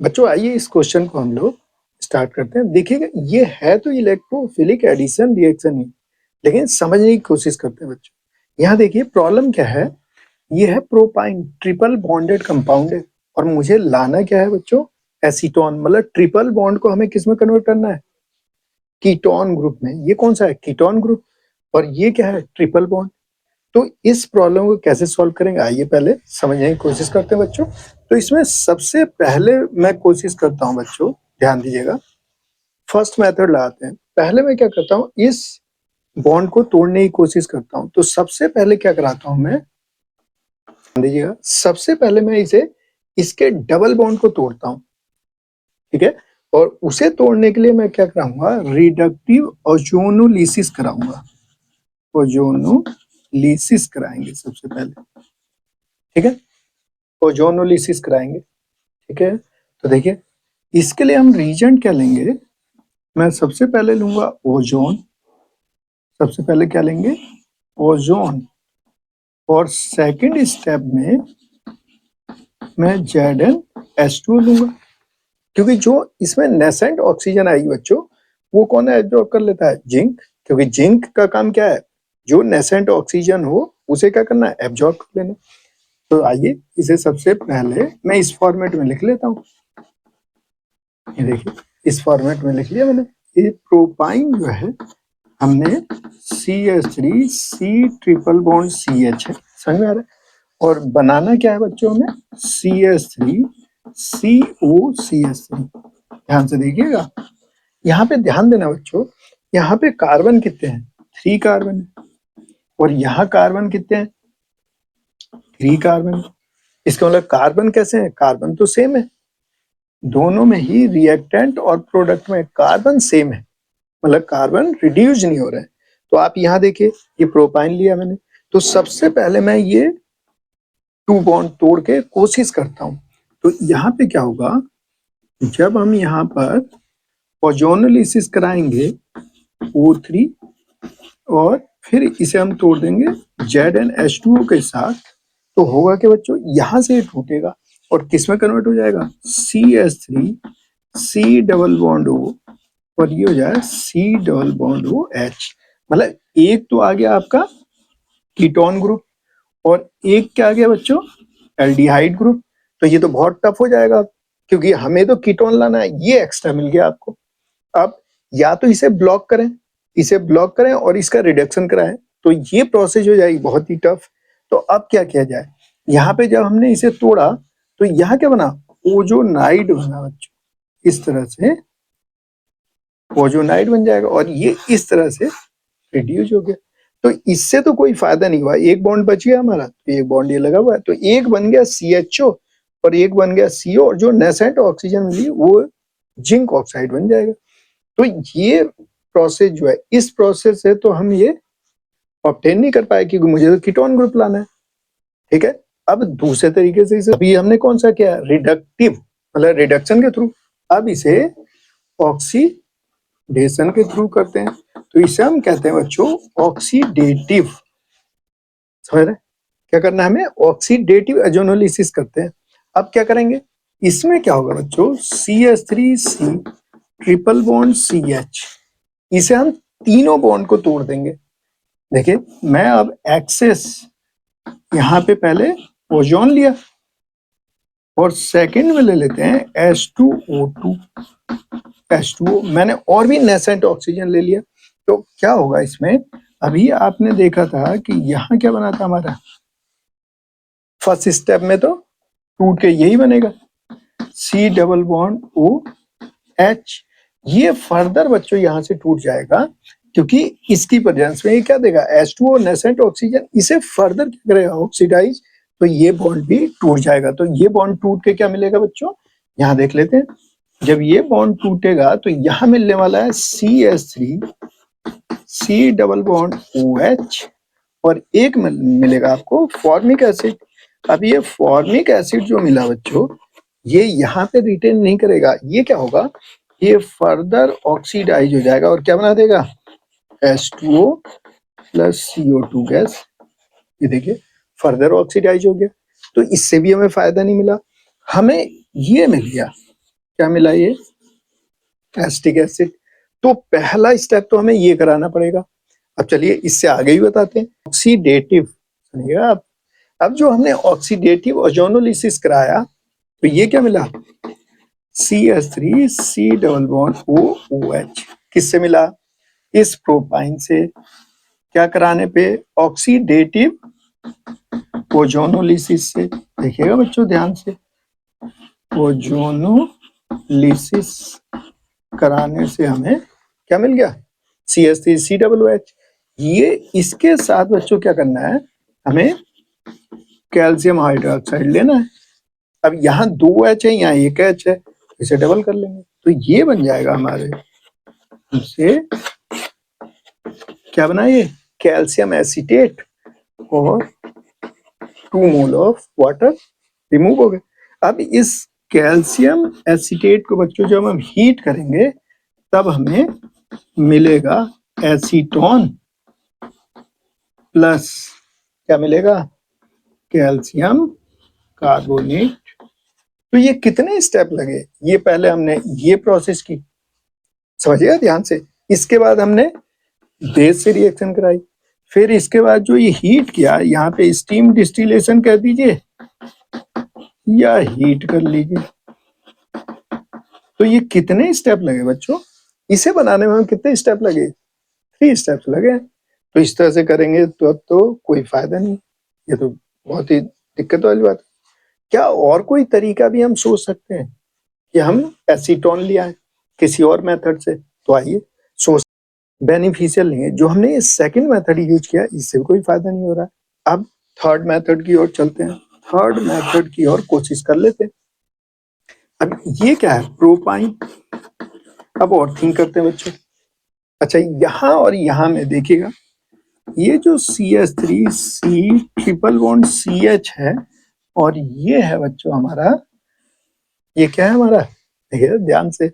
बच्चों आइए इस क्वेश्चन को हम लोग स्टार्ट करते हैं। देखिएगा ये है तो इलेक्ट्रोफिलिक एडिशन रिएक्शन ही, लेकिन समझने की कोशिश करते हैं बच्चों। यहाँ देखिए प्रॉब्लम क्या है, ये है प्रोपाइन ट्रिपल बॉन्डेड कंपाउंड है और मुझे लाना क्या है बच्चों, एसीटोन। मतलब ट्रिपल बॉन्ड को हमें किस में कन्वर्ट करना है, कीटोन ग्रुप में। ये कौन सा है, कीटोन ग्रुप, और ये क्या है, ट्रिपल बॉन्ड। तो इस प्रॉब्लम को कैसे सॉल्व करेंगे, आइए पहले समझने की कोशिश करते हैं बच्चों। तो इसमें सबसे पहले मैं कोशिश करता हूं बच्चों, ध्यान दीजिएगा, फर्स्ट मेथड लगाते हैं। पहले मैं क्या करता हूं, इस बॉन्ड को तोड़ने की कोशिश करता हूं। तो सबसे पहले क्या कराता हूं मैं, ध्यान दीजिएगा, सबसे पहले मैं इसके डबल बॉन्ड को तोड़ता हूं, ठीक है। और उसे तोड़ने के लिए मैं क्या कराऊंगा, रिडक्टिव ओजोनोलिसिस कराऊंगा। ओजोनोलिसिस कराएंगे सबसे पहले, ठीक है, ओजोनोलिसिस कराएंगे, ठीक है। तो देखिए इसके लिए हम रीजेंट क्या लेंगे, मैं सबसे पहले लूंगा ओजोन। सबसे पहले क्या लेंगे, ओजोन। और सेकंड स्टेप में मैं ZnH2 लूंगा, क्योंकि जो इसमें नेसेंट ऑक्सीजन आएगी बच्चों, वो कौन एब्जॉर्ब कर लेता है, जिंक। क्योंकि जिंक का काम क्या है, जो नेसेंट ऑक्सीजन हो उसे क्या करना है, एब्जॉर्ब कर लेना। तो आइए इसे सबसे पहले मैं इस फॉर्मेट में लिख लेता हूँ। ये देखिए इस फॉर्मेट में लिख लिया मैंने। ये प्रोपाइन जो है हमने CH3 ट्रिपल बॉन्ड CH है, समझ में आ रहा है। और बनाना क्या है बच्चों, हमें CH3COCH3। ध्यान से देखिएगा, यहाँ पे ध्यान देना बच्चों, यहाँ पे कार्बन कितने हैं, 3 कार्बन है, और यहाँ कार्बन कितने हैं, 3 कार्बन। इसका मतलब कार्बन कैसे है, कार्बन तो सेम है, दोनों में ही रिएक्टेंट और प्रोडक्ट में कार्बन सेम है, मतलब कार्बन रिड्यूस नहीं हो रहा है। तो आप यहाँ देखिए, ये प्रोपाइन लिया मैंने, तो सबसे पहले मैं ये 2 बॉन्ड तोड़ के कोशिश करता हूँ। तो यहाँ पे क्या होगा, जब हम यहाँ पर ओजोनोलिसिस कराएंगे O3, और फिर इसे हम तोड़ देंगे ZnH2O के साथ, तो होगा कि बच्चों यहाँ से टूटेगा और किस में कन्वर्ट हो जाएगा, CH3C डबल बॉन्ड O, और ये हो जाए C डबल बॉन्ड OH। मतलब एक तो आ गया आपका कीटोन ग्रुप, और एक क्या आ गया बच्चों, एल्डिहाइड ग्रुप। तो ये तो बहुत टफ हो जाएगा, क्योंकि हमें तो कीटोन लाना है, ये एक्स्ट्रा मिल गया आपको। अब या तो इसे ब्लॉक करें, इसे ब्लॉक करें और इसका रिडक्शन कराएं, तो ये प्रोसेस हो जाएगी बहुत ही टफ। तो अब क्या किया जाए, यहाँ पे जब हमने इसे तोड़ा तो यहाँ क्या बना, ओजोनाइड बना बच्चों, इस तरह से ओजोनाइड बन जाएगा, और ये इस तरह से रिड्यूस हो गया। तो इससे तो कोई फायदा नहीं हुआ, एक बॉन्ड बच गया हमारा, तो एक बॉन्ड ये लगा हुआ है, तो एक बन गया CHO और एक बन गया CO, और जो नेसेंट ऑक्सीजन मिली वो जिंक ऑक्साइड बन जाएगा। तो ये प्रोसेस जो है, इस प्रोसेस से तो हम ये ऑब्टेन नहीं कर पाए, क्योंकि मुझे तो कीटोन ग्रुप लाना है, ठीक है। अब दूसरे तरीके से इसे, अभी हमने कौन सा किया, रिडक्टिव, मतलब रिडक्शन के थ्रू। अब इसे ऑक्सीडेशन के थ्रू करते हैं, तो इसे हम कहते हैं बच्चों ऑक्सीडेटिव। समझ रहे, क्या करना है हमें, ऑक्सीडेटिव ओजोनोलिसिस करते हैं। अब क्या करेंगे, इसमें क्या होगा बच्चों, CH3C ट्रिपल बॉन्ड CH, इसे हम तीनों बॉन्ड को तोड़ देंगे। देखिए मैं अब एक्सेस यहाँ पे पहले ओजोन लिया, और सेकंड में ले लेते हैं H2O2, H2O, मैंने और भी नेसेंट ऑक्सीजन ले लिया। तो क्या होगा इसमें, अभी आपने देखा था कि यहाँ क्या बना था हमारा, फर्स्ट स्टेप में तो टूट के यही बनेगा, C डबल बॉन्ड OH। ये फर्दर बच्चों यहाँ से टूट जाएगा, क्योंकि इसकी प्रेजेंस में ये क्या देगा, H2O नेसेंट ऑक्सीजन, इसे फर्दर क्या करेगा, ऑक्सीडाइज, तो ये बॉन्ड भी टूट जाएगा। तो ये बॉन्ड टूट के क्या मिलेगा बच्चों, यहाँ देख लेते हैं। जब ये बॉन्ड टूटेगा तो यहाँ मिलने वाला है CH3C डबल बॉन्ड OH, और एक मिलेगा आपको फॉर्मिक एसिड। अब ये फॉर्मिक एसिड जो मिला बच्चों, ये यहाँ पे रिटेन नहीं करेगा, ये क्या होगा, ये फर्दर ऑक्सीडाइज हो जाएगा और क्या बना देगा, H2O प्लस CO2 गैस। ये देखिए फर्दर ऑक्सीडाइज हो गया। तो इससे भी हमें फायदा नहीं मिला, हमें ये मिल गया, क्या मिला ये एसिटिक एसिड। तो पहला स्टेप तो हमें ये कराना पड़ेगा। अब चलिए इससे आगे ही बताते हैं ऑक्सीडेटिव। सुनिएगा अब जो हमने ऑक्सीडेटिव ओजोनोलिसिस कराया तो ये क्या मिला CH3 C double bond OOH किससे मिला इस प्रोपाइन से। क्या कराने पे ऑक्सीडेटिव ओजोनोलिसिस से। देखिएगा बच्चों ध्यान से ओजोनोलिसिस कराने से हमें क्या मिल गया CH3 C डबल OH। ये इसके साथ बच्चों क्या करना है हमें कैल्शियम हाइड्रोक्साइड लेना है। अब यहाँ 2 H है यहाँ 1 H है इसे डबल कर लेंगे तो ये बन जाएगा हमारे से क्या बना ये कैल्शियम एसीटेट और 2 मोल ऑफ वाटर रिमूव हो गए। अब इस कैल्शियम एसीटेट को बच्चों जब हम हीट करेंगे तब हमें मिलेगा एसीटोन प्लस क्या मिलेगा कैल्शियम कार्बोनेट। तो ये कितने स्टेप लगे ये पहले हमने ये प्रोसेस की समझिएगा ध्यान से। इसके बाद हमने बेस से रिएक्शन कराई फिर इसके बाद जो ये हीट किया यहाँ पे स्टीम डिस्टिलेशन कह दीजिए या हीट कर लीजिए। तो ये कितने स्टेप लगे बच्चों इसे बनाने में कितने स्टेप लगे 3 स्टेप्स लगे। तो इस तरह से करेंगे तो कोई फायदा नहीं। ये तो बहुत ही दिक्कत वाली बात है। क्या और कोई तरीका भी हम सोच सकते हैं कि हम एसीटोन ले आए किसी और मेथड से। तो आइए सोच बेनिफिशियल नहीं है जो हमने ये सेकंड मेथड यूज किया इससे कोई फायदा नहीं हो रहा है। अब थर्ड मेथड की ओर चलते हैं थर्ड मेथड की ओर कोशिश कर लेते हैं। अब ये क्या है प्रोपाइन। अब और थिंक करते हैं बच्चों। अच्छा यहाँ और यहाँ में देखिएगा ये जो CH3C ट्रिपल बॉन्ड CH है और ये है बच्चों हमारा ये क्या है हमारा देखिए ध्यान से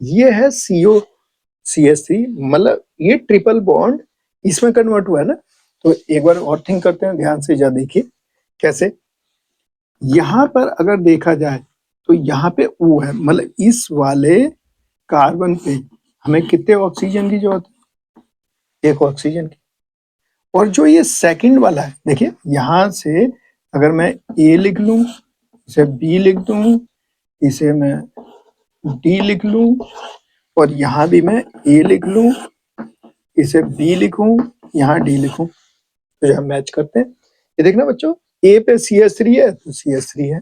ये है CO CH3 मतलब ये ट्रिपल बॉन्ड इसमें कन्वर्ट हुआ है ना। तो एक बार और थिंक करते हैं ध्यान से जा देखिए कैसे। यहाँ पर अगर देखा जाए तो यहाँ पे O है मतलब इस वाले कार्बन पे हमें कितने ऑक्सीजन की जरूरत है 1 ऑक्सीजन की। और जो ये सेकंड वाला है देखिए यहाँ से अगर मैं A लिख लूं इसे B लिख दूं इसे मैं D लिख लूं और यहाँ भी मैं A लिख लूं इसे B लिखूं यहाँ D लिखूं। तो जब मैच करते हैं ये देखना बच्चों A पे CH3 है तो CH3 है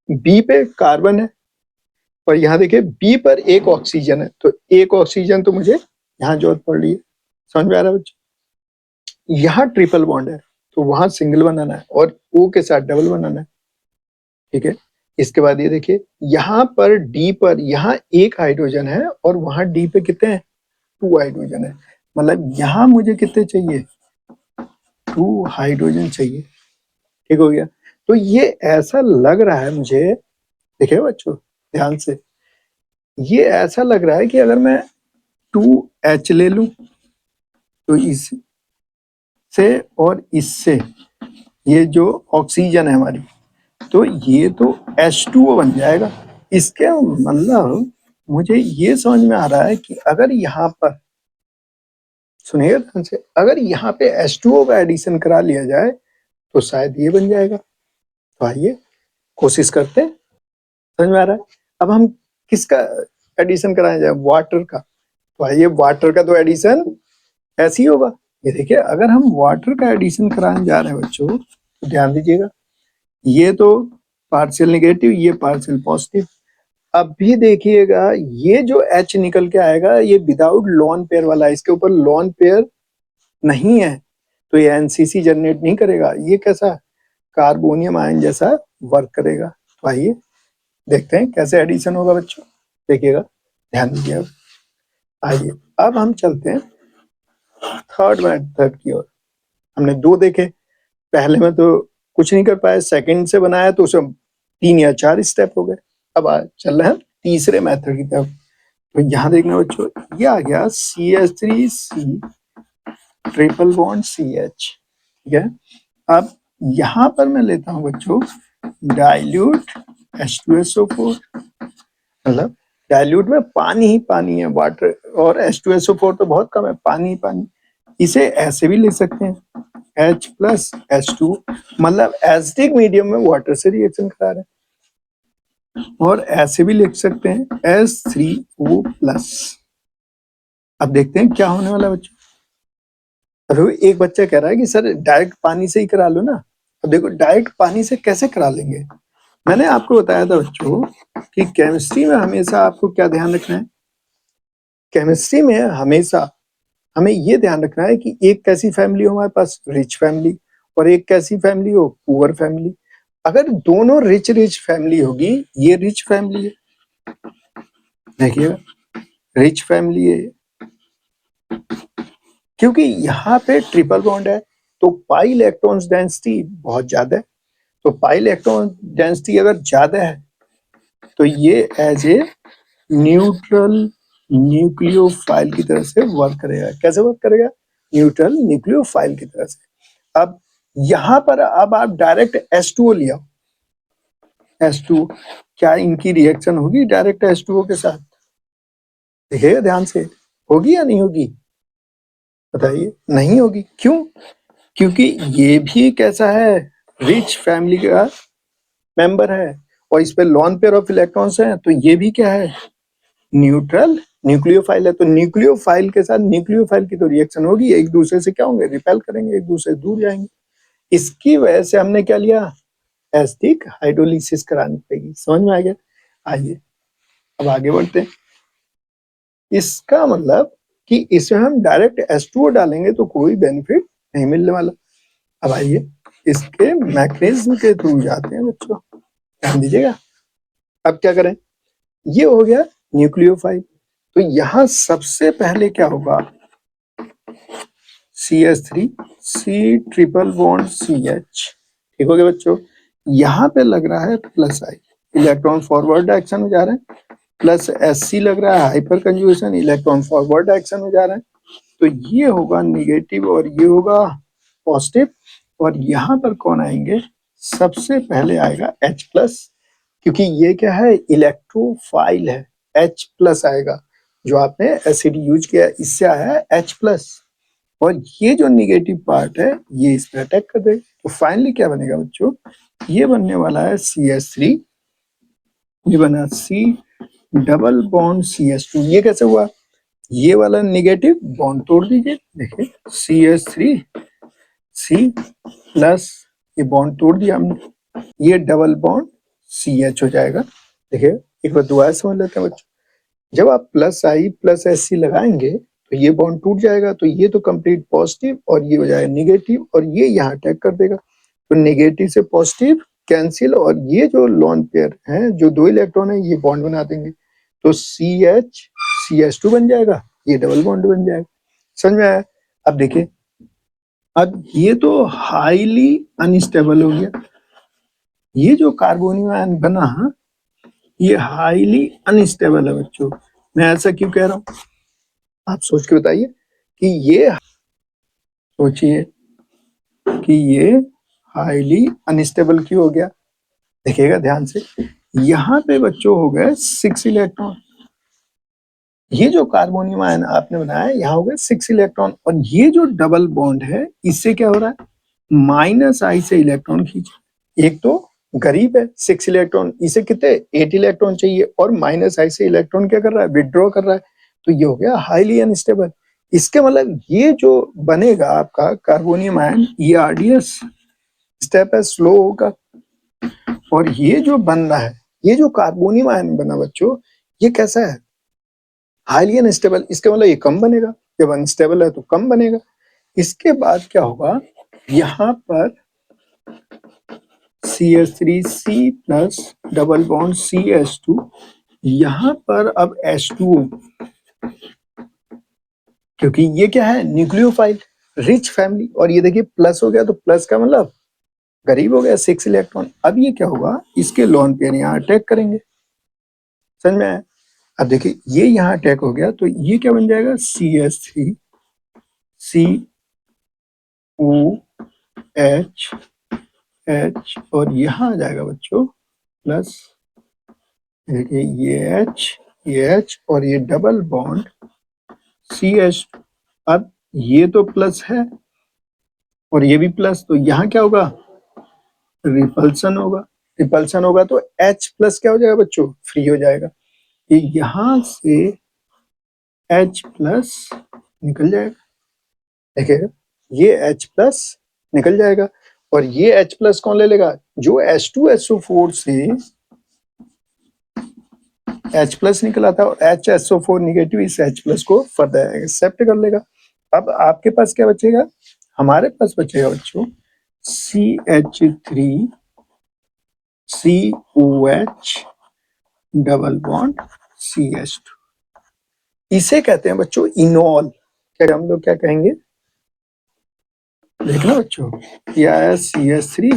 B पे कार्बन है और यहाँ देखिए B पर 1 ऑक्सीजन है तो 1 ऑक्सीजन तो मुझे यहाँ जरूरत पड़ रही है। समझ में आ रहा है बच्चों। यहाँ ट्रिपल बॉन्ड है तो वहां सिंगल बनाना है और O के साथ डबल बनाना है ठीक है। इसके बाद ये देखिए यहाँ पर D पर यहाँ 1 हाइड्रोजन है और वहां D पे कितने हैं 2 हाइड्रोजन है मतलब यहाँ मुझे कितने चाहिए 2 हाइड्रोजन चाहिए। ठीक हो गया। तो ये ऐसा लग रहा है मुझे देखिए बच्चों ध्यान से ये ऐसा लग रहा है कि अगर मैं 2H ले लूं तो इससे और इससे ये जो ऑक्सीजन है हमारी तो ये तो H2O बन जाएगा। इसके मतलब मुझे ये समझ में आ रहा है कि अगर यहाँ पर सुनिएगा ध्यान से अगर यहाँ पे H2O का एडिशन करा लिया जाए तो शायद ये बन जाएगा। तो आइए कोशिश करते हैं। समझ में आ रहा है। अब हम किसका एडिशन कराया जाए वाटर का। तो आइए वाटर का तो एडिशन ऐसे ही होगा। ये देखिए अगर हम वाटर का एडिशन कराने जा रहे हैं बच्चों तो ध्यान दीजिएगा ये तो पार्शियल नेगेटिव ये पार्शियल पॉजिटिव। अब भी देखिएगा ये जो H निकल के आएगा ये विदाउट लॉन पेयर वाला है इसके ऊपर लॉन पेयर नहीं है तो ये NCC जनरेट नहीं करेगा। ये कैसा कार्बोनियम आयन जैसा वर्क करेगा। तो आइए देखते हैं कैसे एडिशन होगा बच्चों देखिएगा ध्यान दीजिएगा। आइए अब हम चलते हैं थर्ड मेथड की ओर। हमने 2 देखे पहले में तो कुछ नहीं कर पाए सेकंड से बनाया तो उसमें 3 या 4 स्टेप हो गए। अब चल रहे हैं तीसरे मेथड की तरफ। तो यहाँ देखना बच्चों ये आ गया CH3C ट्रिपल बॉन्ड CH ठीक है। अब यहाँ पर मैं लेता हूँ बच्चों डाइल्यूट H2SO4 मतलब डाइल्यूट में पानी ही पानी है, वाटर, और H2SO4 तो बहुत कम है, पानी ही पानी। इसे ऐसे भी लिख सकते हैं H+H2, मतलब एसिडिक मीडियम में वाटर से रिएक्शन करा रहे हैं। और ऐसे भी लिख सकते हैं H3O+। अब देखते हैं क्या होने वाला है बच्चों। अरे एक बच्चा कह रहा है कि सर डायरेक्ट पानी से ही करा लो ना। अब देखो डायरेक्ट पानी से कैसे करा लेंगे। मैंने आपको बताया था बच्चों कि केमिस्ट्री में हमेशा आपको क्या ध्यान रखना है। केमिस्ट्री में हमेशा हमें ये ध्यान रखना है कि एक कैसी फैमिली हो हमारे पास, रिच फैमिली, और एक कैसी फैमिली हो, पुअर फैमिली। अगर दोनों रिच रिच फैमिली होगी, ये रिच फैमिली है, देखिए रिच फैमिली है, क्योंकि यहाँ पे ट्रिपल बॉन्ड है, तो पाई इलेक्ट्रॉन्स डेंसिटी बहुत ज्यादा है। तो पाई इलेक्ट्रॉन डेंसिटी अगर ज्यादा है तो ये एज ए न्यूट्रल न्यूक्लियोफाइल की तरह से वर्क करेगा। कैसे वर्क करेगा? न्यूट्रल न्यूक्लियोफाइल की तरह से। अब यहां पर अब आप डायरेक्ट H2O लिया, H2, क्या इनकी रिएक्शन होगी डायरेक्ट H2O के साथ? देखिएगा ध्यान से, होगी या नहीं होगी? बताइए, नहीं होगी। क्यों? क्योंकि ये भी कैसा है, रिच फैमिली का मेंबर है, और इस पे लॉन पेयर ऑफ इलेक्ट्रॉन्स हैं, तो ये भी क्या है, न्यूट्रल न्यूक्लियोफाइल है। तो न्यूक्लियोफाइल के साथ न्यूक्लियोफाइल की तो रिएक्शन होगी, एक दूसरे से क्या होंगे, रिपेल करेंगे, एक दूसरे से दूर जाएंगे। इसकी वजह से हमने क्या लिया, एसिडिक हाइड्रोलिसिस करानी पड़ेगी। समझ में आ गया? आइए अब आगे बढ़ते हैं। इसका मतलब कि इसमें हम डायरेक्ट H2O डालेंगे तो कोई बेनिफिट नहीं मिलने वाला। अब आइए इसके मैकेनिज्म के थ्रू जाते हैं बच्चों, ध्यान दीजिएगा। अब क्या करें, ये हो गया न्यूक्लियोफाइल। तो यहां सबसे पहले क्या होगा, CH3 C triple bond CH, ठीक हो गया बच्चों। यहाँ पे लग रहा है प्लस आई, इलेक्ट्रॉन फॉरवर्ड डायरेक्शन में जा रहे हैं, प्लस SC लग रहा है hyper conjugation, electron forward direction में जा रहे हैं। तो ये होगा निगेटिव और ये होगा पॉजिटिव। और यहाँ पर कौन आएंगे, सबसे पहले आएगा H+, क्योंकि ये क्या है, इलेक्ट्रोफाइल है, H+ आएगा। जो आपने एसिड यूज किया इससे आया है H+। और ये जो निगेटिव पार्ट है ये इस पर अटैक कर देगा। तो फाइनली क्या बनेगा बच्चों, ये बनने वाला है CH3, ये बना C डबल बॉन्ड CH2। ये कैसे हुआ, ये वाला निगेटिव बॉन्ड तोड़ दीजिए, देखिए CH3 C+, ये बॉन्ड तोड़ दिया हमने, ये डबल बॉन्ड CH हो जाएगा। देखिए एक बार दोबारा समझ लेते हैं बच्चों, जब आप प्लस आई प्लस SC लगाएंगे तो ये बॉन्ड टूट जाएगा, तो ये तो कंप्लीट पॉजिटिव और ये हो जाएगा निगेटिव, और ये यहाँ अटैक कर देगा। तो नेगेटिव से पॉजिटिव कैंसिल, और ये जो लोन पेयर है, जो दो इलेक्ट्रॉन है, ये बॉन्ड बना देंगे। तो CH CH2 बन जाएगा, ये डबल बॉन्ड बन जाएगा। समझ में आया? अब देखिए, अब ये तो हाईली अनस्टेबल हो गया, ये जो कार्बोनिल आयन बना ये हाईली अनस्टेबल है बच्चों। मैं ऐसा क्यों कह रहा हूँ, आप सोच के बताइए कि ये, सोचिए कि ये हाईली अनस्टेबल क्यों हो गया। देखिएगा ध्यान से, यहाँ पे बच्चों हो गए 6 इलेक्ट्रॉन, ये जो कार्बोनियम आयन आपने बनाया यहाँ हो गए 6 इलेक्ट्रॉन, और ये जो डबल बॉन्ड है इससे क्या हो रहा है, -I से इलेक्ट्रॉन खींच। एक तो गरीब है 6 इलेक्ट्रॉन, इसे कितने 8 इलेक्ट्रॉन चाहिए, और -I से इलेक्ट्रॉन क्या कर रहा है, विड्रॉ कर रहा है। तो ये हो गया हाईली अनस्टेबल। इसके मतलब ये जो बनेगा आपका कार्बोनियम आयन, ये आरडीएस स्टेप है, स्लो होगा। और ये जो बन रहा है, ये जो कार्बोनियम आयन बना बच्चों, ये कैसा है, हाईली अनस्टेबल। इसके मतलब ये कम बनेगा, जब अनस्टेबल है तो कम बनेगा। इसके बाद क्या होगा, यहाँ पर CH3C+ डबल बॉन्ड CH2, यहाँ पर अब H2O, क्योंकि ये क्या है, न्यूक्लियोफाइल रिच फैमिली, और ये देखिए प्लस हो गया, तो प्लस का मतलब गरीब हो गया 6 इलेक्ट्रॉन। अब ये क्या होगा, इसके लोन पेयर यहाँ अटैक करेंगे। समझ में आया? अब देखिए ये यहाँ अटैक हो गया, तो ये क्या बन जाएगा, CH3 COH H, और यहाँ आ जाएगा बच्चों प्लस देखिए ये H और ये डबल बॉन्ड CH। अब ये तो प्लस है और ये भी प्लस, तो यहाँ क्या होगा, रिपल्सन होगा। रिपल्सन होगा तो H प्लस क्या हो जाएगा बच्चों, फ्री हो जाएगा। ये यहाँ से H प्लस निकल जाएगा, देखिए ये H प्लस निकल जाएगा और ये H प्लस कौन ले लेगा, जो H2SO4 से H प्लस निकला था और HSO4 निगेटिव इस H प्लस को फर्दर एक्सेप्ट कर लेगा। अब आपके पास क्या बचेगा, हमारे पास बचेगा बच्चों CH3 COH double bond CH2। इसे कहते हैं बच्चों इनॉल। क्या हम लोग क्या कहेंगे, देखना बच्चों, क्या है CH3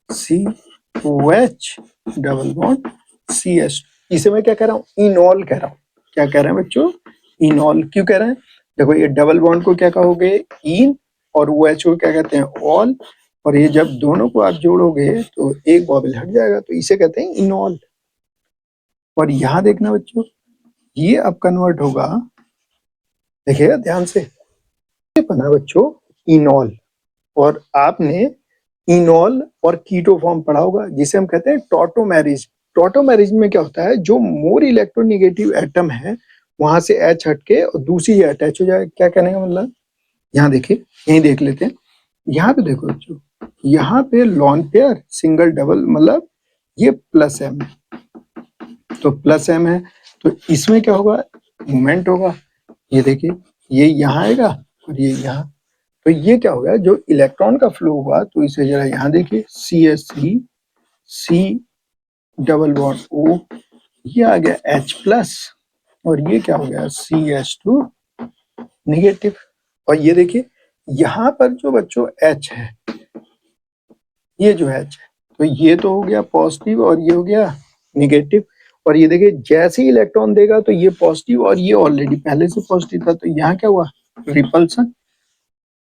COH double bond CH। इसे मैं क्या कह रहा हूँ, इनॉल कह रहा हूँ। क्या कह रहे हैं बच्चों, इनॉल। क्यों कह रहे हैं, देखो ये डबल बॉन्ड को क्या कहोगे, इन, और OH को क्या कहते हैं, ऑल। और ये जब दोनों को आप जोड़ोगे तो एक बॉबल हट जाएगा, तो इसे कहते हैं इनॉल। और यहाँ देखना बच्चों, ये अब कन्वर्ट होगा, देखिएगा ध्यान से, ये बना बच्चों इनॉल। और आपने इनॉल और कीटो फॉर्म पढ़ा होगा, जिसे हम कहते हैं टॉटोमेरिज। टॉटोमेरिज में क्या होता है, जो मोर इलेक्ट्रोनेगेटिव एटम है वहां से H हटके और दूसरी अटैच हो जाए। क्या कहने का मतलब, यहाँ देखिए, यहीं देख लेते हैं। यहाँ पे देखो बच्चों, यहाँ पे लॉन पेयर सिंगल डबल, मतलब ये प्लस M, तो प्लस M है, तो इसमें क्या होगा, मूवमेंट होगा। ये देखिए, ये यहाँ आएगा और ये यहाँ, तो ये क्या हो गया, जो इलेक्ट्रॉन का फ्लो हुआ, तो इसे जरा यहाँ देखिए, CH3 C double bond O, ये आ गया H प्लस, और ये क्या हो गया CH2 निगेटिव। और ये देखिए, यहाँ पर जो बच्चों H है, ये जो H है, तो ये तो हो गया पॉजिटिव और ये हो गया निगेटिव। और ये देखिए, जैसे ही इलेक्ट्रॉन देगा तो ये पॉजिटिव, और ये ऑलरेडी पहले से पॉजिटिव था, तो यहाँ क्या हुआ, रिपल्सन।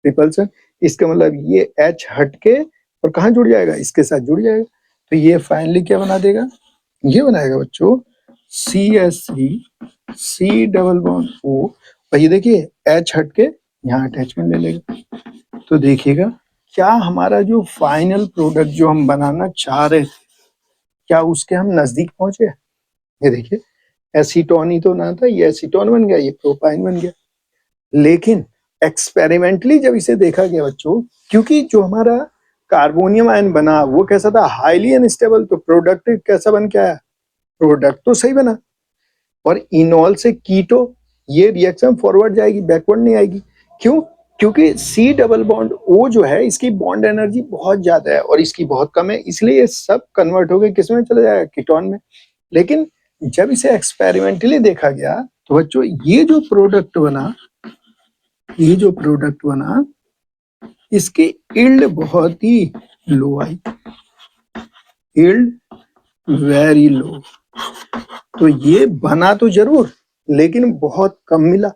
रिपल्सन, इसका मतलब ये H हटके और कहाँ जुड़ जाएगा, इसके साथ जुड़ जाएगा। तो ये फाइनली क्या बना देगा, ये बनाएगा बच्चों CH3 C double bond O, और ये देखिए H हटके यहाँ अटैचमेंट ले लेगा। तो देखिएगा, क्या हमारा जो फाइनल प्रोडक्ट जो हम बनाना चाह रहे थे, क्या उसके हम नजदीक पहुंचे। ये देखिए, एसीटोन ही तो ना था, ये एसीटोन बन गया, ये प्रोपाइन बन गया। लेकिन एक्सपेरिमेंटली जब इसे देखा गया बच्चों, क्योंकि जो हमारा कार्बोनियम आयन बना वो कैसा था, हाईली अनस्टेबल, तो प्रोडक्ट कैसा बन के आया, प्रोडक्ट तो सही बना। और इनॉल से कीटो, ये रिएक्शन फॉरवर्ड जाएगी, बैकवर्ड नहीं आएगी। क्यों, क्योंकि C डबल बॉन्ड O जो है, इसकी बॉन्ड एनर्जी बहुत ज्यादा है और इसकी बहुत कम है, इसलिए ये सब कन्वर्ट हो गए किसमें चले जाएगा, कीटोन में। लेकिन जब इसे एक्सपेरिमेंटली देखा गया तो बच्चों, ये जो प्रोडक्ट बना, ये जो प्रोडक्ट बना, इसकी यील्ड बहुत ही लो आई, यील्ड वेरी लो। तो ये बना तो जरूर, लेकिन बहुत कम मिला,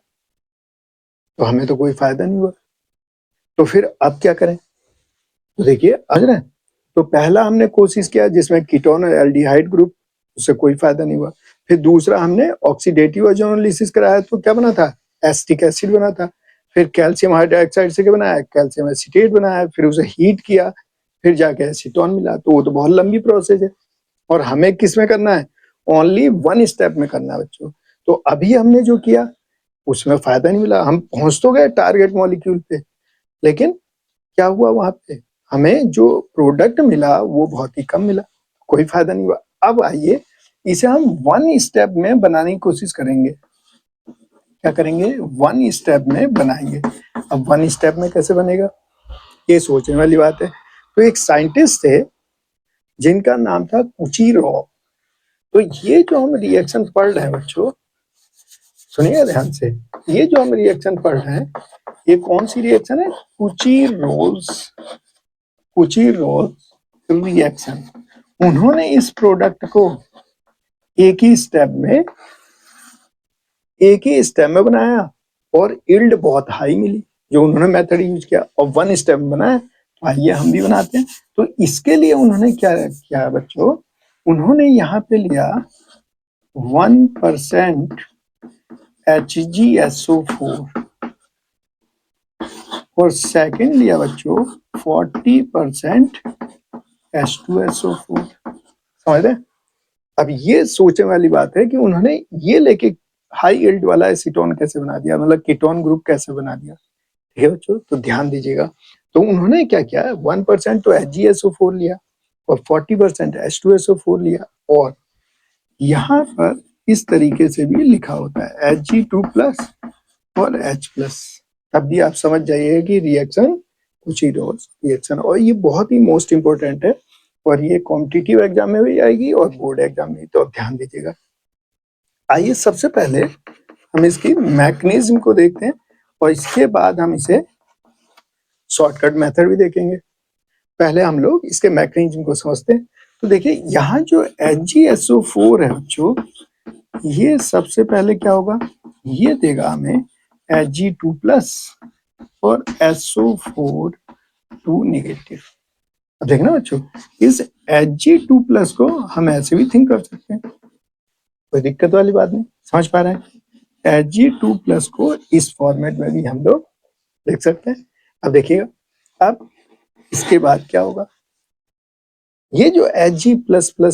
तो हमें तो कोई फायदा नहीं हुआ। तो फिर अब क्या करें, तो देखिए समझ रहे हैं, तो पहला हमने कोशिश किया जिसमें कीटोन और एल्डिहाइड ग्रुप, उससे कोई फायदा नहीं हुआ। फिर दूसरा हमने ऑक्सीडेटिव ओजोनोलिसिस कराया, तो क्या बना था, एसिटिक एसिड बना था। फिर कैल्शियम हाइड्रोक्साइड से क्या बनाया, कैल्शियम एसीटेट बनाया, फिर उसे हीट किया, फिर जाके एसीटोन मिला। तो वो तो बहुत लंबी प्रोसेस है, और हमें किस में करना है, ओनली वन स्टेप में करना है बच्चों। तो अभी हमने जो किया उसमें फायदा नहीं मिला, हम पहुंच तो गए टारगेट मॉलिक्यूल पे, लेकिन क्या हुआ वहां पे, हमें जो प्रोडक्ट मिला वो बहुत ही कम मिला, कोई फायदा नहीं हुआ। अब आइए, इसे हम वन स्टेप में बनाने की कोशिश करेंगे। क्या करेंगे, वन स्टेप में बनाएंगे। अब वन स्टेप में कैसे बनेगा, ये सोचने वाली बात है। तो एक साइंटिस्ट थे जिनका नाम था कुचीरो। तो ये जो हम रिएक्शन पढ़ रहे हैं बच्चों, सुनिए ध्यान से, ये जो हम रिएक्शन पढ़ रहे हैं, ये कौन सी रिएक्शन है, कुचीरोस रिएक्शन। उन्होंने इस प्रोडक्ट को एक ही स्टेप में बनाया और यील्ड बहुत हाई मिली, जो उन्होंने मेथड यूज किया, और वन स्टेप में बनाया। तो आइए हम भी बनाते हैं। तो इसके लिए उन्होंने क्या किया बच्चों, उन्होंने यहाँ पे लिया 1% HgSO4 और सेकंड लिया बच्चों 40% H2SO4। समझ रहे? अब ये सोचने वाली बात है कि उन्होंने ये लेके हाई यील्ड वाला एसीटोन कैसे बना दिया, मतलब कीटोन ग्रुप कैसे बना दिया। ठीक है बच्चों, तो ध्यान दीजिएगा। तो उन्होंने क्या किया, 1% तो HgSO4 लिया और 40% H2SO4 लिया, और यहाँ पर इस तरीके से भी लिखा होता है Hg2+ और H+। तब भी आप समझ जाइए कि रिएक्शन कुछ ही रोज रिएक्शन, और ये बहुत ही मोस्ट इंपोर्टेंट है, और ये कॉम्पिटिटिव एग्जाम में भी आएगी और बोर्ड एग्जाम में, तो ध्यान दीजिएगा। आइए सबसे पहले हम इसकी मैकेनिज्म को देखते हैं, और इसके बाद हम इसे शॉर्टकट मेथड भी देखेंगे। पहले हम लोग इसके मैकेनिज्म को समझते हैं। तो देखिए यहाँ जो HgSO4 है बच्चों, ये सबसे पहले क्या होगा, ये देगा हमें Hg2+ और SO4 2 नेगेटिव। अब देखना बच्चों, इस Hg2+ को हम ऐसे भी थिंक कर सकते हैं, कोई दिक्कत वाली बात नहीं। समझ पा रहे हैं? Hg2+ को इस फॉर्मेट में भी हम लोग लिख सकते हैं। अब देखिएगा, अब इसके बाद क्या होगा, ये जो Hg++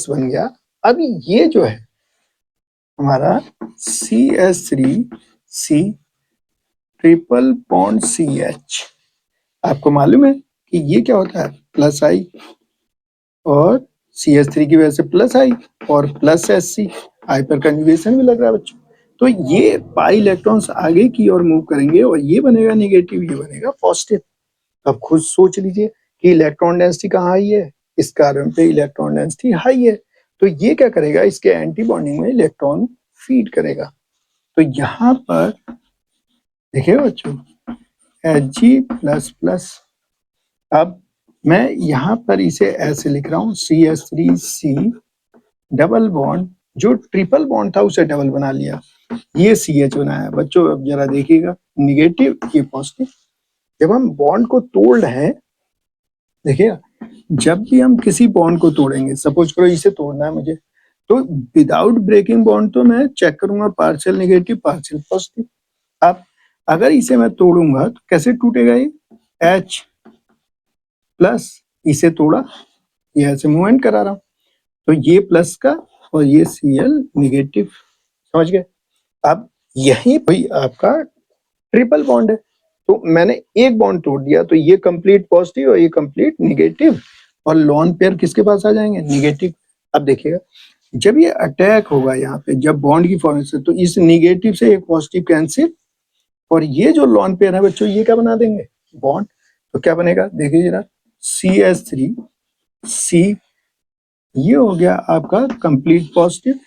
बन गया, अब ये जो है हमारा CH3C ट्रिपल बॉन्ड CH, आपको मालूम है कि ये क्या होता है, +I, और CH3 की वजह से +I और +SC, I पर कंजुगेशन भी लग रहा है बच्चों। तो ये पाई इलेक्ट्रॉन्स आगे की ओर मूव करेंगे और ये बनेगा नेगेटिव, ये बनेगा पॉजिटिव। अब खुद सोच लीजिए कि इलेक्ट्रॉन डेंसिटी कहाँ हाई है, इस कार्बन पे इलेक्ट्रॉन डेंसिटी हाई है, तो ये क्या करेगा, इसके एंटी बॉन्डिंग में इलेक्ट्रॉन फीड करेगा। तो यहाँ पर देखिए बच्चों Hg++, अब मैं यहाँ पर इसे ऐसे लिख रहा हूँ CH3C डबल बॉन्ड, जो ट्रिपल बॉन्ड था उसे डबल बना लिया, ये CH बनाया बच्चों। अब जरा देखिएगा, नेगेटिव ये पॉजिटिव। जब हम बॉन्ड को तोड़ रहे हैं, देखिएगा, जब भी हम किसी बॉन्ड को तोड़ेंगे, सपोज करो इसे तोड़ना है मुझे, तो विदाउट ब्रेकिंग बॉन्ड तो मैं चेक करूंगा पार्शियल नेगेटिव पार्शियल पॉजिटिव। अब अगर इसे मैं तोड़ूंगा तो कैसे टूटेगा, ये H+, इसे तोड़ा, ये ऐसे मूवमेंट करा रहा हूं, तो ये प्लस का और ये Cl नेगेटिव। समझ गए? अब यही भाई आपका ट्रिपल बॉन्ड है, तो मैंने एक बॉन्ड तोड़ दिया, तो ये कंप्लीट पॉजिटिव और ये कंप्लीट नेगेटिव, और लॉन पेयर किसके पास आ जाएंगे, नेगेटिव। अब देखिएगा, जब ये अटैक होगा यहाँ पे, जब बॉन्ड की फॉर्मेशन, तो इस नेगेटिव से एक पॉजिटिव कैंसिल, और ये जो लॉन पेयर है बच्चों, ये क्या बना देंगे, बॉन्ड। तो क्या बनेगा, देखिए जरा, CH3C, ये हो गया आपका कंप्लीट पॉजिटिव।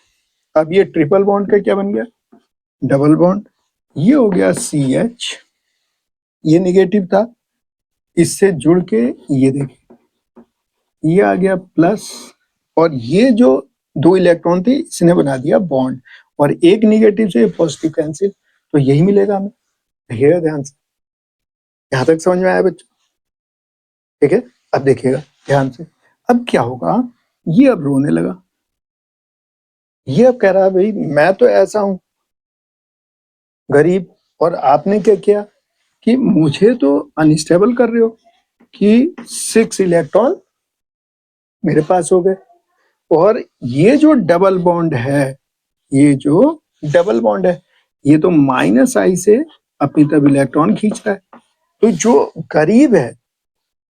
अब ये ट्रिपल बॉन्ड का क्या बन गया, डबल बॉन्ड। ये हो गया CH, ये नेगेटिव था, इससे जुड़ के ये देखिए, ये आ गया प्लस, और ये जो 2 इलेक्ट्रॉन थे इसने बना दिया बॉन्ड, और एक नेगेटिव से पॉजिटिव कैंसिल, तो यही मिलेगा हमें। देखिएगा ध्यान से, यहां तक समझ में आया बच्चों? ठीक है, अब देखिएगा ध्यान से, अब क्या होगा, ये अब रोने लगा, ये अब कह रहा है भाई मैं तो ऐसा हूं गरीब, और आपने क्या किया कि मुझे तो अनस्टेबल कर रहे हो, कि 6 इलेक्ट्रॉन मेरे पास हो गए, और ये जो डबल बॉन्ड है, ये जो डबल बॉन्ड है, ये तो -I से अपनी तरफ इलेक्ट्रॉन खींच रहा है, तो जो करीब है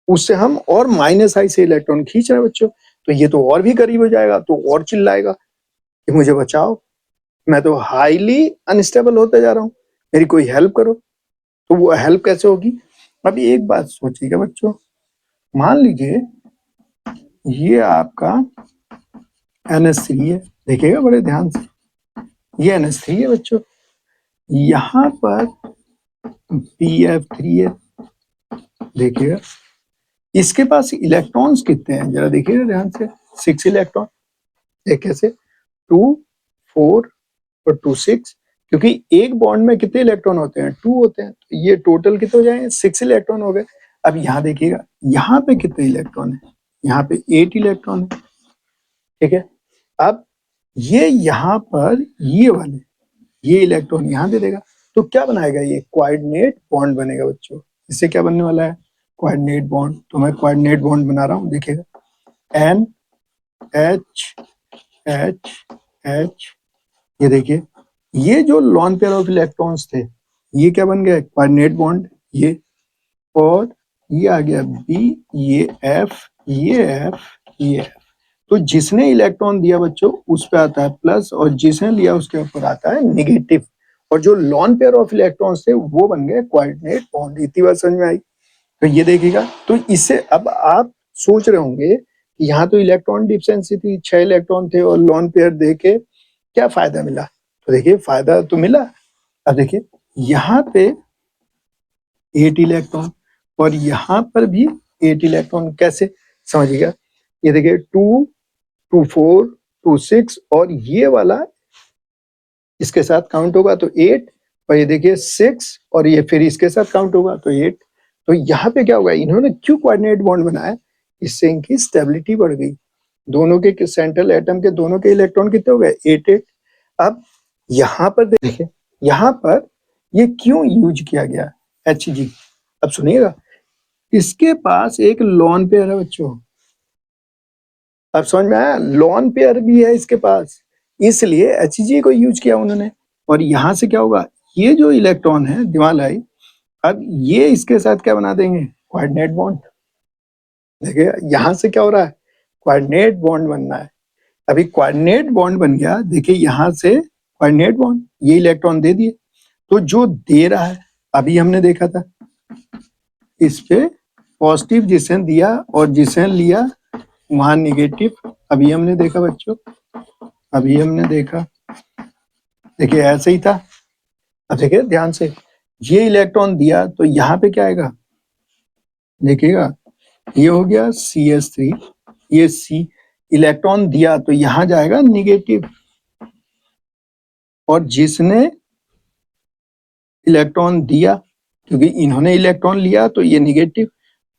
उससे हम और -I से इलेक्ट्रॉन खींच रहे हैं बच्चों, तो ये तो और भी करीब हो जाएगा, तो और चिल्लाएगा कि मुझे बचाओ, मैं तो हाईली अनस्टेबल होते जा रहा हूँ, मेरी कोई हेल्प करो। तो वो हेल्प कैसे होगी, अभी एक बात सोचिएगा बच्चों, मान लीजिए ये आपका NH3 है, देखिएगा बड़े ध्यान से, ये NH3 है बच्चों, यहाँ पर PF3 है, देखिएगा इसके पास इलेक्ट्रॉन्स कितने हैं, जरा देखिएगा ध्यान से, 6 इलेक्ट्रॉन। एक कैसे, 2 4 और 2 6, क्योंकि एक बॉन्ड में कितने इलेक्ट्रॉन होते हैं, 2 होते हैं, तो ये टोटल कितने हो जाएंगे, 6 इलेक्ट्रॉन हो गए। अब यहाँ देखिएगा, यहाँ पे कितने इलेक्ट्रॉन है, यहाँ पे 8 इलेक्ट्रॉन है। ठीक है, अब ये यहाँ पर ये वाले ये इलेक्ट्रॉन यहाँ दे देगा, तो क्या बनाएगा, ये कोऑर्डिनेट बॉन्ड बनेगा बच्चों। इससे क्या बनने वाला है, कोऑर्डिनेट बॉन्ड। तो मैं कोऑर्डिनेट बॉन्ड बना रहा हूँ, देखिएगा एन एच एच एच, ये देखिए ये जो लॉन पेयर ऑफ इलेक्ट्रॉन्स थे ये क्या बन गया, कोऑर्डिनेट बॉन्ड ये, और ये आ गया बी, ये एफ, ये एफ, ये एफ। तो जिसने इलेक्ट्रॉन दिया बच्चों उस पे आता है प्लस, और जिसने लिया उसके ऊपर आता है नेगेटिव। और जो लॉन पेयर ऑफ इलेक्ट्रॉन्स थे वो बन गए कोऑर्डिनेट बॉन्ड। इतनी बात समझ में आई। तो ये देखिएगा, तो इससे अब आप सोच रहे होंगे कि यहाँ तो इलेक्ट्रॉन डिफिशिएंसी थी, 6 इलेक्ट्रॉन थे और लॉन पेयर देके क्या फायदा मिला। तो देखिए फायदा तो मिला। अब देखिए यहाँ पे 8 इलेक्ट्रॉन और यहाँ पर भी 8 इलेक्ट्रॉन, कैसे समझिएगा, ये देखिए 2 2 4 2 6 और ये वाला इसके साथ काउंट होगा तो 8, और ये देखिए 6 और ये फिर इसके साथ काउंट होगा तो 8। तो यहाँ पे क्या होगा, इन्होंने क्यों कोऑर्डिनेट बॉन्ड बनाया, इससे इनकी स्टेबिलिटी बढ़ गई। दोनों के सेंट्रल एटम के दोनों के इलेक्ट्रॉन कितने हो गए, 8 8। अब यहाँ पर देखिए, यहाँ पर ये क्यों यूज किया गया Hg, अब सुनिएगा, इसके पास एक लॉन पेयर है बच्चों। अब समझ में आया, लॉन पेयर भी है इसके पास, इसलिए Hg को यूज किया उन्होंने। और यहाँ से क्या होगा, ये जो इलेक्ट्रॉन है दिमाग लाई, अब ये इसके साथ क्या बना देंगे, कोऑर्डिनेट बॉन्ड। देखिए यहाँ से क्या हो रहा है, कोऑर्डिनेट बॉन्ड बनना है। अभी कोऑर्डिनेट बॉन्ड बन गया, देखिए यहाँ से कोऑर्डिनेट बॉन्ड, ये इलेक्ट्रॉन दे दिए। तो जो दे रहा है, अभी हमने देखा था इस पे पॉजिटिव जिसने दिया और जिसने लिया वहां नेगेटिव। अभी हमने देखा बच्चों, अभी हमने देखा, देखिए ऐसे ही था। अब देखिए ध्यान से, ये इलेक्ट्रॉन दिया तो यहाँ पे क्या आएगा, देखिएगा ये हो गया CH3, ये C इलेक्ट्रॉन दिया तो यहाँ जाएगा नेगेटिव, और जिसने इलेक्ट्रॉन दिया, क्योंकि इन्होंने इलेक्ट्रॉन लिया तो ये नेगेटिव,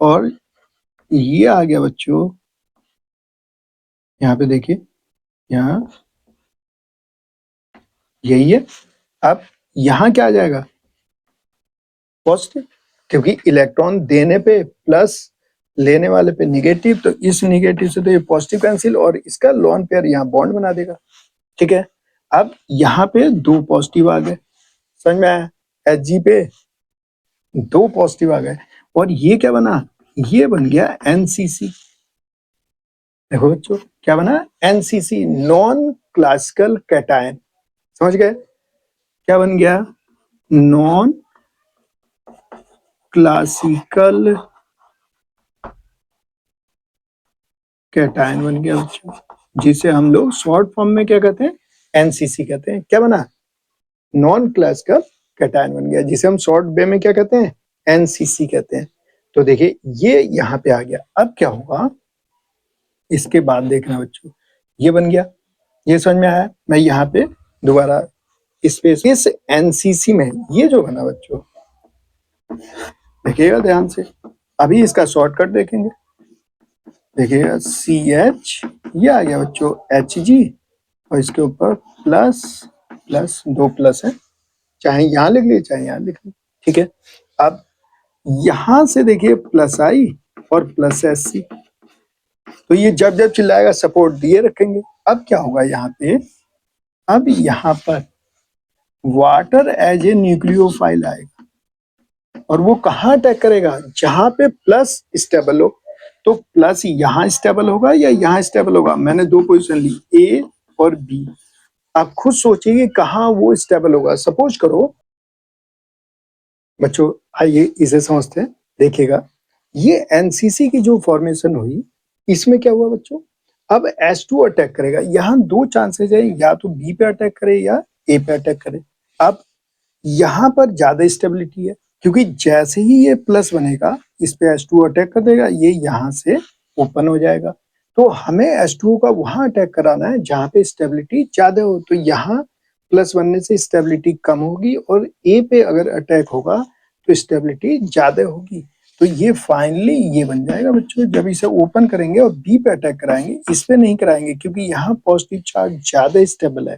और ये आ गया बच्चों, यहाँ पे देखिए, यहाँ यही है। अब यहाँ क्या आ जाएगा, पॉजिटिव, क्योंकि इलेक्ट्रॉन देने पे प्लस, लेने वाले पे नेगेटिव, तो इस नेगेटिव से तो ये पॉजिटिव कैंसिल, और इसका लॉन पेयर यहाँ बॉन्ड बना देगा। ठीक है, अब यहाँ पे 2 पॉजिटिव आ गए, समझ में आया, Hg पे 2 पॉजिटिव आ गए, और ये क्या बना, ये बन गया NCC। देखो बच्चों क्या बना, NCC, नॉन क्लासिकल कैटायन। समझ गए, क्या बन गया, नॉन क्लासिकल कैटायन बन गया बच्चों, जिसे हम लोग शॉर्ट फॉर्म में क्या कहते हैं, NCC कहते हैं। क्या बना, नॉन क्लासिकल कैटायन बन गया, जिसे हम शॉर्ट वे में क्या कहते हैं, NCC कहते हैं। तो देखिए ये यहाँ पे आ गया। अब क्या होगा, इसके बाद देखना बच्चों, ये बन गया, ये समझ में आया। मैं यहाँ पे दोबारा स्पेस, इस NCC में ये जो बना बच्चों, देखिएगा ध्यान से, अभी इसका शॉर्टकट देखेंगे, देखिएगा CH, ये आ गया बच्चों Hg, और इसके ऊपर प्लस प्लस, 2 प्लस है, चाहे यहाँ लिख लीजिए चाहे यहाँ लिख लीजिए। ठीक है, अब यहां से देखिए प्लस आई और प्लस SC, तो ये जब जब चिल्लाएगा सपोर्ट दिए रखेंगे। अब क्या होगा यहाँ पे, अब यहाँ पर वाटर एज ए न्यूक्लियोफाइल आएगा, और वो कहाँ अटैक करेगा, जहां पे प्लस स्टेबल हो। तो प्लस यहाँ स्टेबल होगा या यहाँ स्टेबल होगा, मैंने 2 पोजीशन ली, A और B। आप खुद सोचिए कहाँ वो स्टेबल होगा। सपोज करो बच्चों, आइए इसे समझते हैं, देखिएगा ये NCC की जो फॉर्मेशन हुई, इसमें क्या हुआ बच्चों, अब H2 अटैक करेगा। यहाँ 2 चांसेस है, या तो B पे अटैक करे या A पे अटैक करे। अब यहाँ पर ज्यादा स्टेबिलिटी है, क्योंकि जैसे ही ये प्लस बनेगा इस पे H2 अटैक कर देगा, ये यहाँ से ओपन हो जाएगा। तो हमें H2 का वहां अटैक कराना है जहाँ पे स्टेबिलिटी ज्यादा हो। तो यहाँ प्लस बनने से स्टेबिलिटी कम होगी, और ए पे अगर अटैक होगा तो स्टेबिलिटी ज्यादा होगी। तो ये फाइनली ये बन जाएगा बच्चों। जब इसे ओपन करेंगे और बी पे अटैक कराएंगे, इस पे नहीं कराएंगे क्योंकि यहाँ पॉजिटिव चार्ज ज्यादा स्टेबल है,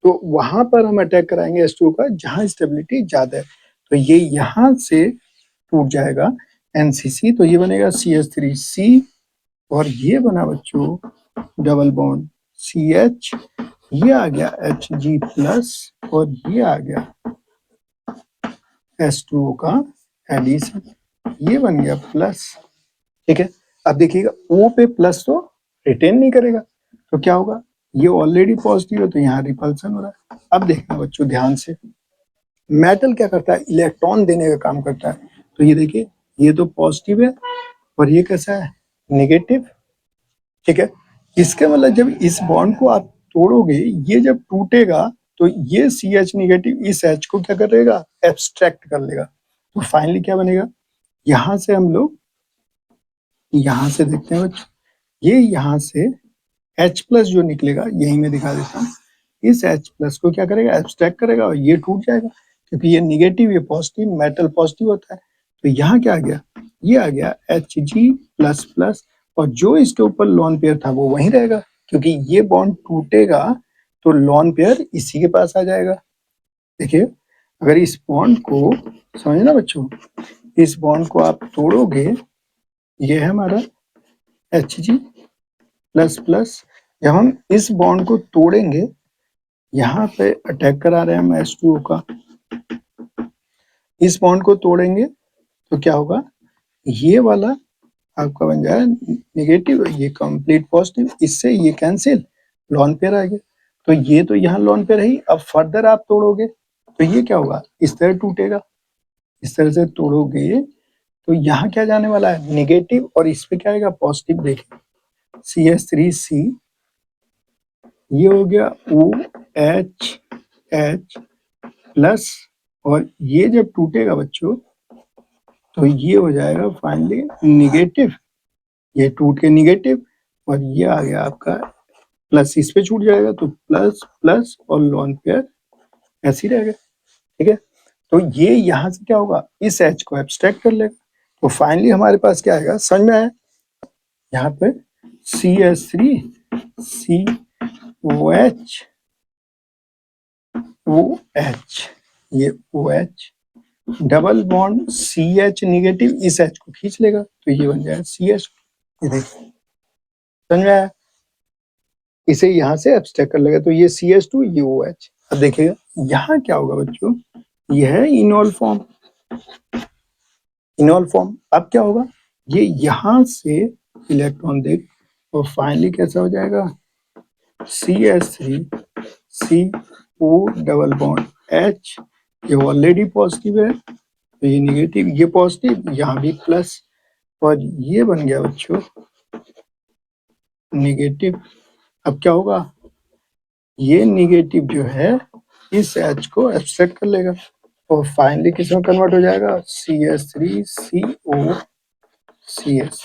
तो वहां पर हम अटैक कराएंगे H2O का जहां स्टेबिलिटी ज्यादा है। तो ये यहाँ से टूट जाएगा NCC, तो ये बनेगा CH3C, और ये बना बच्चों डबल बॉन्ड CH, ये आ गया Hg+, और ये आ गया H2O का एडिशन, ये बन गया प्लस। ठीक है, अब देखिएगा O पे प्लस तो रिटेन नहीं करेगा, तो क्या होगा, ये ऑलरेडी पॉजिटिव है तो यहाँ रिपल्सन हो रहा है। अब देखना बच्चों ध्यान से, मेटल क्या करता है, इलेक्ट्रॉन देने का काम करता है। तो ये देखिए, ये तो पॉजिटिव है और ये कैसा है, नेगेटिव। ठीक है, इसके मतलब जब इस बॉन्ड को आप तोड़ोगे, ये जब टूटेगा तो ये CH नेगेटिव इस H को क्या करेगा, एब्स्ट्रैक्ट कर लेगा। तो फाइनली क्या बनेगा, यहां से हम लोग यहां से देखते हैं बच्चों, ये यहां से H+ जो निकलेगा, यही मैं दिखा देता हूँ, इस H+ को क्या करेगा, एब्स्ट्रैक्ट करेगा और ये टूट जाएगा, क्योंकि ये निगेटिव ये पॉजिटिव, मेटल पॉजिटिव होता है। तो यहाँ क्या आ गया, ये आ गया Hg++, और जो इसके ऊपर लॉन पेयर था वो वहीं रहेगा, क्योंकि ये बॉन्ड टूटेगा तो लॉन पेयर इसी के पास आ जाएगा। देखिए, अगर इस बॉन्ड को समझे ना बच्चों, इस बॉन्ड को आप तोड़ोगे, ये है हमारा Hg++, जब हम इस बॉन्ड को तोड़ेंगे, यहाँ पे अटैक करा रहे हैं हम H2O का, इस बॉन्ड को तोड़ेंगे तो क्या होगा, ये वाला आपका बन जाए नेगेटिव, ये कंप्लीट पॉजिटिव, इससे ये कैंसिल, लॉन पेयर आ गया। तो ये तो यहाँ लॉन पेयर है। अब फर्दर आप तोड़ोगे तो ये क्या होगा, इस तरह टूटेगा, इस तरह से तोड़ोगे तो यहाँ क्या जाने वाला है, नेगेटिव, और इस पे क्या आएगा, पॉजिटिव। देखिए CH3C, ये हो गया OH+, और ये जब टूटेगा बच्चों तो ये हो जाएगा फाइनली निगेटिव, ये टूट के निगेटिव, और ये आ गया आपका प्लस, इस पे छूट जाएगा तो प्लस प्लस, और लॉन पेयर ऐसे ही रहेगा। ठीक है, तो ये यहाँ से क्या होगा, इस H को एब्स्ट्रैक्ट कर लेगा, तो फाइनली हमारे पास क्या आएगा, समझ में आया, यहाँ पे CH3COH, OH, ये OH, double bond CH negative इस H को खींच लेगा तो ये बन जाएगा CH। ये देखिए, समझ में आया, इसे यहाँ से एब्स्ट्रैक्ट कर लेगा तो ये CH2, ये OH। अब देखिएगा यहाँ क्या होगा बच्चों, ये है इनॉल फॉर्म, इनॉल फॉर्म। अब क्या होगा, ये यहाँ से इलेक्ट्रॉन देख और फाइनली कैसा हो जाएगा, CH3CO डबल बॉन्ड H, ये ऑलरेडी पॉजिटिव है तो ये नेगेटिव, ये पॉजिटिव, यहाँ भी प्लस, और ये बन गया बच्चों नेगेटिव। अब क्या होगा, ये नेगेटिव जो है इस H को एब्स्ट्रैक्ट कर लेगा और फाइनली किस में कन्वर्ट हो जाएगा, CH3COCH।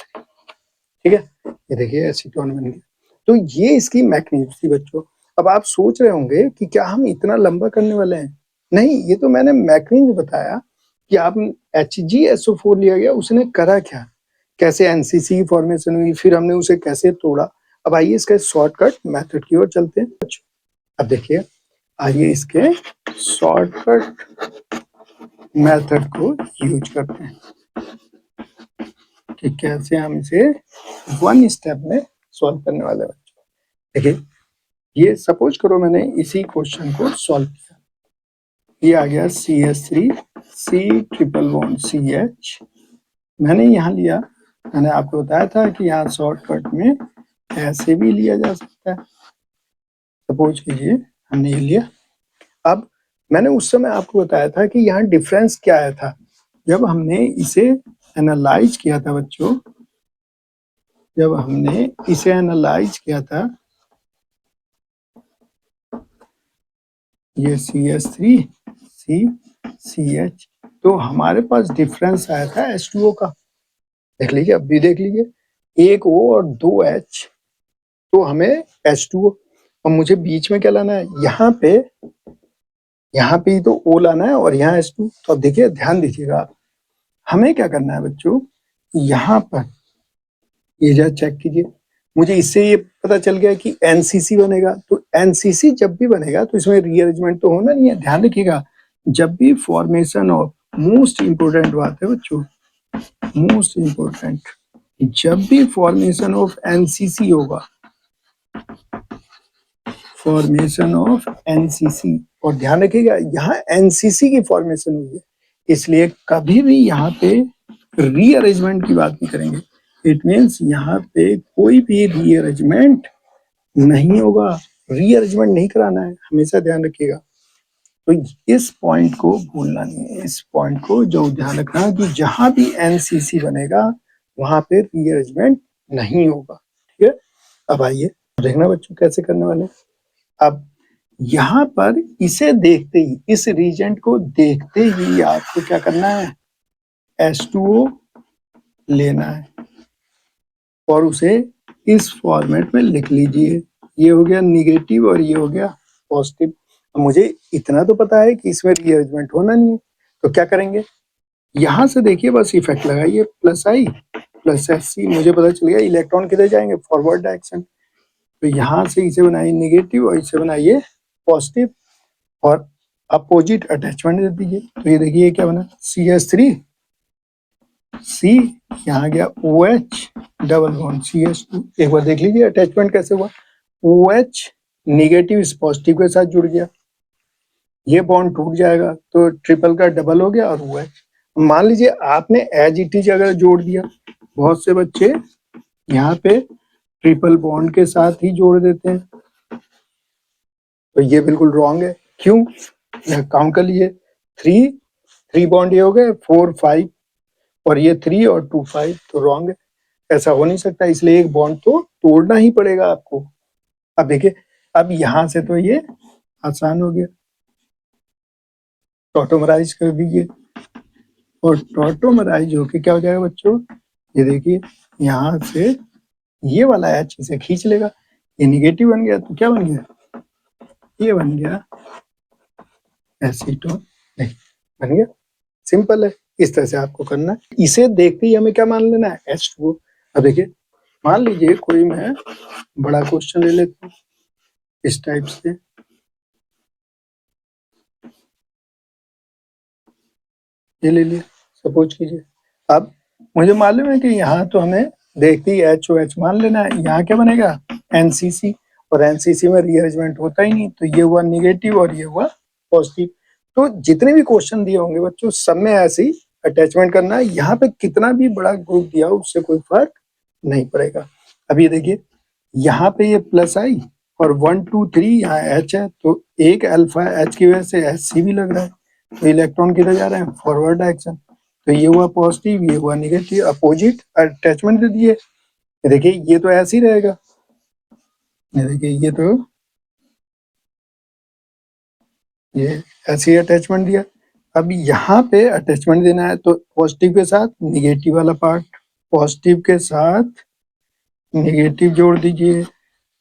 ठीक है, ये देखिए एसीटोन बन गया। तो ये इसकी मैकेनिज्म थी बच्चों। अब आप सोच रहे होंगे कि क्या हम इतना लंबा करने वाले हैं, नहीं, ये तो मैंने मैकेनिज्म बताया कि आप HgSO4 लिया गया, उसने करा क्या, कैसे NCC फॉर्मेशन हुई, फिर हमने उसे कैसे तोड़ा। अब आइए इसके शॉर्टकट मेथड की ओर चलते हैं। अब देखिए, आइए इसके शॉर्टकट मेथड को यूज करते हैं कि कैसे हम इसे वन स्टेप में सॉल्व करने वाले बच्चों। देखिए, ये सपोज करो मैंने इसी क्वेश्चन को सॉल्व किया, ये आ गया CH3C ट्रिपल बॉन्ड CH, मैंने यहाँ लिया, मैंने आपको बताया था कि यहाँ शॉर्टकट में ऐसे भी लिया जा सकता है। सपोज कीजिए हमने ये लिया। अब मैंने उस समय आपको बताया था कि यहाँ डिफरेंस क्या आया था, जब हमने इसे एनालाइज किया था बच्चों, जब हमने इसे एनालाइज किया था, ये CH3CCH, तो हमारे पास डिफरेंस आया था H2O का। देख लीजिए, अब भी देख लीजिए, एक O और 2 H, तो हमें H2O, और मुझे बीच में क्या लाना है, यहाँ पे ही तो O लाना है और यहाँ H2। तो अब देखिए, ध्यान दीजिएगा, हमें क्या करना है बच्चों, यहाँ पर ये जरा चेक कीजिए, मुझे इससे ये पता चल गया कि एनसीसी बनेगा। तो एनसीसी जब भी बनेगा तो इसमें रीअरेंजमेंट तो होना नहीं है। ध्यान रखिएगा, जब भी फॉर्मेशन ऑफ, मोस्ट इंपोर्टेंट बात है बच्चों, मोस्ट इंपोर्टेंट, जब भी फॉर्मेशन ऑफ एनसीसी होगा, फॉर्मेशन ऑफ एनसीसी, और ध्यान रखिएगा यहाँ एनसीसी की फॉर्मेशन हुई है, इसलिए कभी भी यहाँ पे रीअरेंजमेंट की बात नहीं करेंगे। इट मीन्स यहाँ पे कोई भी रीअरेंजमेंट नहीं होगा, रीअरेंजमेंट नहीं कराना है, हमेशा ध्यान रखिएगा। तो इस पॉइंट को भूलना नहीं है, इस पॉइंट को जो ध्यान रखना है कि जहां भी एनसीसी बनेगा वहां पे रीअरेंजमेंट नहीं होगा। ठीक है, अब आइए देखना बच्चों कैसे करने वाले हैं। अब यहाँ पर इसे देखते ही, इस रीजेंट को देखते ही आपको क्या करना है, H2O लेना है और उसे इस फॉर्मेट में लिख लीजिए। ये हो गया निगेटिव और ये हो गया पॉजिटिव। मुझे इतना तो पता है कि इसमें रीअरेंजमेंट होना नहीं है, तो क्या करेंगे, यहां से देखिए बस इफेक्ट लगाइए, प्लस आई प्लस SC, मुझे पता चल गया इलेक्ट्रॉन किधर जाएंगे, फॉरवर्ड डायरेक्शन। तो यहाँ से इसे बनाइए निगेटिव और इसे बनाइए पॉजिटिव और अपोजिट अटैचमेंट दे दीजिए। तो ये देखिए क्या बना, CH3 C, यहाँ गया OH डबल बॉन्ड CH2। एक बार देख लीजिए अटैचमेंट कैसे हुआ, OH निगेटिव इस पॉजिटिव के साथ जुड़ गया, ये बॉन्ड टूट जाएगा तो ट्रिपल का डबल हो गया और OH। मान लीजिए आपने एज इट इज अगर जोड़ दिया, बहुत से बच्चे यहाँ पे ट्रिपल बॉन्ड के साथ ही जोड़ देते हैं, तो ये बिल्कुल रॉन्ग है। क्यों, काउंट कर लीजिए, 3 बॉन्ड ये हो गए, 4 5 और ये 3 और 2 5, तो रॉन्ग है, ऐसा हो नहीं सकता, इसलिए एक बॉन्ड तो तोड़ना ही पड़ेगा आपको। अब देखिए, अब यहां से तो ये आसान हो गया, टॉटोमराइज कर दीजिए और टॉटोमराइज होके क्या हो जाएगा बच्चों, ये देखिए यहाँ से ये वाला H इसे खींच लेगा, ये निगेटिव बन गया, तो क्या बन गया, ये बन गया एसीटोन, नहीं बन गया, सिंपल है। इस तरह से आपको करना है, इसे देखते ही हमें क्या मान लेना है, H2O। अब देखिए, मान लीजिए कोई मैं बड़ा क्वेश्चन ले लेता हूँ इस टाइप से, ये ले लिया सपोज कीजिए। अब मुझे मालूम है कि यहाँ तो हमें देखते ही HOH मान लेना है, यहाँ क्या बनेगा NCC, और NCC में रीअरेंजमेंट होता ही नहीं, तो ये हुआ निगेटिव और ये हुआ पॉजिटिव। तो जितने भी क्वेश्चन दिए होंगे बच्चों सब में ऐसे ही अटैचमेंट करना है, यहाँ पे कितना भी बड़ा ग्रुप दिया हो उससे कोई फर्क नहीं पड़ेगा। अब ये देखिए यहाँ पे ये प्लस आई और 1 2 3 यहाँ H है, तो एक अल्फा H की वजह से HC भी लग रहा है, तो इलेक्ट्रॉन किधर जा रहे हैं, फॉरवर्ड डायरेक्शन। तो ये हुआ पॉजिटिव, ये हुआ निगेटिव, अपोजिट अटैचमेंट दे दिए। देखिए ये तो ऐसे ही रहेगा, ये देखिए ये तो ये ऐसे ही अटैचमेंट दिया। अब यहाँ पे अटैचमेंट देना है, तो पॉजिटिव के साथ निगेटिव वाला पार्ट, पॉजिटिव के साथ निगेटिव जोड़ दीजिए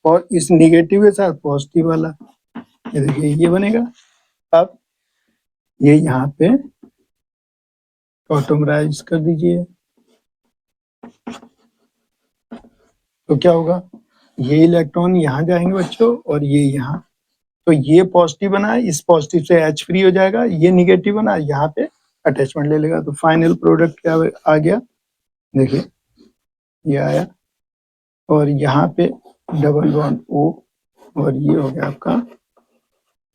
और इस निगेटिव के साथ पॉजिटिव वाला, ये देखिए ये बनेगा। अब ये यहाँ पे ऑटोमराइज कर दीजिए, तो क्या होगा, ये इलेक्ट्रॉन यहाँ जाएंगे बच्चों और ये यहाँ, तो ये पॉजिटिव बना, इस पॉजिटिव से H फ्री हो जाएगा, ये निगेटिव बना, यहाँ पे अटैचमेंट ले लेगा, तो फाइनल प्रोडक्ट क्या आ गया, देखिए ये आया और यहाँ पे डबल बॉन्ड O और ये हो गया आपका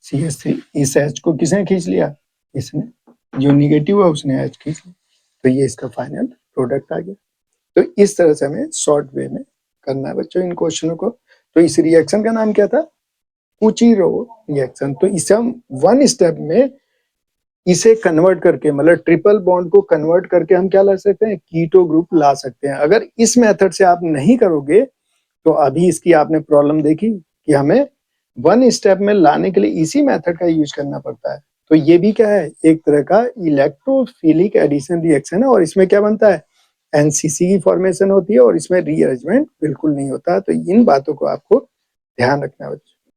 CH3। इस H को किसने खींच लिया, इसने, जो निगेटिव है उसने H खींच लिया, तो ये इसका फाइनल प्रोडक्ट आ गया। तो इस तरह से हमें शॉर्ट वे में करना है बच्चों इन क्वेश्चनों को। तो इस रिएक्शन का नाम क्या था, कुचिरो रिएक्शन। तो इसे हम वन स्टेप में इसे कन्वर्ट करके, मतलब ट्रिपल बॉन्ड को कन्वर्ट करके हम क्या ला सकते हैं, कीटो ग्रुप ला सकते हैं। अगर इस मेथड से आप नहीं करोगे तो अभी इसकी आपने प्रॉब्लम देखी कि हमें वन स्टेप में लाने के लिए इसी मेथड का यूज करना पड़ता है। तो ये भी क्या है, एक तरह का इलेक्ट्रोफिलिक एडिशन रिएक्शन है और इसमें क्या बनता है, एनसीसी की फॉर्मेशन होती है और इसमें रीअरेंजमेंट बिल्कुल नहीं होता। तो इन बातों को आपको ध्यान रखना है।